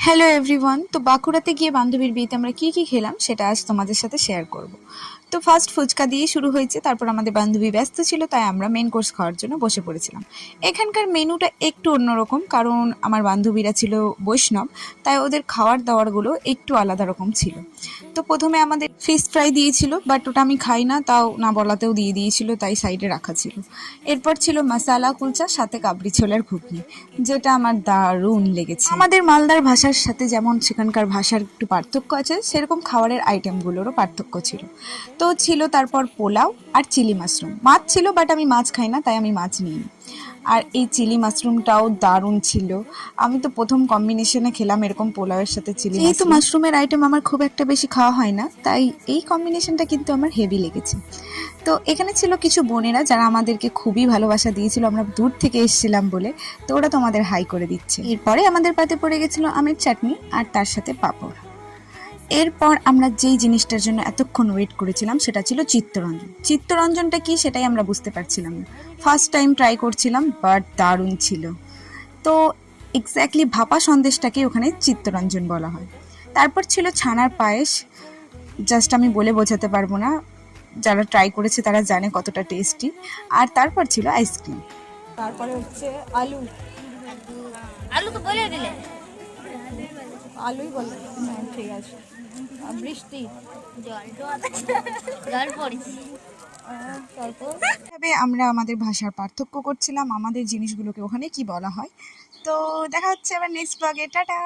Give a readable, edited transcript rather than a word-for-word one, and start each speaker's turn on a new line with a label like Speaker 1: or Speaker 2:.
Speaker 1: Hello everyone. তো বাঁকুড়াতে গিয়ে বান্ধবীর বিয়েতে আমরা কী কী খেলাম সেটা আজ তোমাদের সাথে শেয়ার করব। তো ফার্স্ট ফুচকা দিয়ে শুরু হয়েছে, তারপর আমাদের বান্ধবী ব্যস্ত ছিল তাই আমরা মেন কোর্স খাওয়ার জন্য বসে পড়েছিলাম। এখানকার মেনুটা একটু অন্যরকম, কারণ আমার বান্ধবীরা ছিল বৈষ্ণব, তাই ওদের খাওয়ার দাওয়ারগুলো একটু আলাদা রকম ছিল। তো প্রথমে আমাদের ফিশ ফ্রাই দিয়েছিল, বাট ওটা আমি খাই না, তাও না বলাতেও দিয়ে দিয়েছিল, তাই সাইডে রাখা ছিল। এরপর ছিল মশালা কুলচা, সাথে কাবলি ছোলার ঘুগনি, যেটা আমার দারুণ লেগেছে। আমাদের মালদার ভাষার সাথে যেমন সেখানকার ভাষার একটু পার্থক্য আছে, সেরকম খাবারের আইটেমগুলোরও পার্থক্য ছিল। তো ছিল তারপর পোলাও আর চিলি মাশরুম। মাছ ছিল, বাট আমি মাছ খাই না, তাই আমি মাছ নিইনি। আর এই চিলি মাশরুমটাও দারুণ ছিল। আমি তো প্রথম কম্বিনেশনে খেলাম এরকম পোলাওয়ের সাথে চিলি। যেহেতু মাশরুমের আইটেম আমার খুব একটা বেশি খাওয়া হয় না, তাই এই কম্বিনেশনটা কিন্তু আমার হেভি লেগেছে। তো এখানে ছিল কিছু বোনেরা যারা আমাদেরকে খুবই ভালোবাসা দিয়েছিল, আমরা দূর থেকে এসেছিলাম বলে, তো ওরা তো আমাদের হাই করে দিচ্ছে। এরপরে আমাদের পাতে পড়ে গেছিল আমের চাটনি আর তার সাথে পাঁপড়। এরপর আমরা যেই জিনিসটার জন্য এতক্ষণ ওয়েট করেছিলাম সেটা ছিল চিত্তরঞ্জন। চিত্তরঞ্জনটা কি সেটাই আমরা বুঝতে পারছিলাম না। ফার্স্ট টাইম ট্রাই করছিলাম, বাট দারুণ ছিল। তো এক্স্যাক্টলি ভাপা সন্দেশটাকে ওখানে চিত্তরঞ্জন বলা হয়। তারপর ছিল ছানার পায়েস, জাস্ট আমি বলে বোঝাতে পারবো না, যারা ট্রাই করেছে তারা জানে কতটা টেস্টি। আর তারপর ছিল আইসক্রিম। তারপরে হচ্ছে আলু।
Speaker 2: আলু তো বলে দিলে।
Speaker 1: আলুই বলে, হ্যাঁ ঠিক আছে। বৃষ্টি,
Speaker 2: জল জল পড়েছে।
Speaker 1: তারপর তবে আমরা আমাদের ভাষার পার্থক্য করছিলাম, আমাদের জিনিসগুলোকে ওখানে কি বলা হয়। তো দেখা হচ্ছে আবার নেক্সট ব্লগে, টাটা।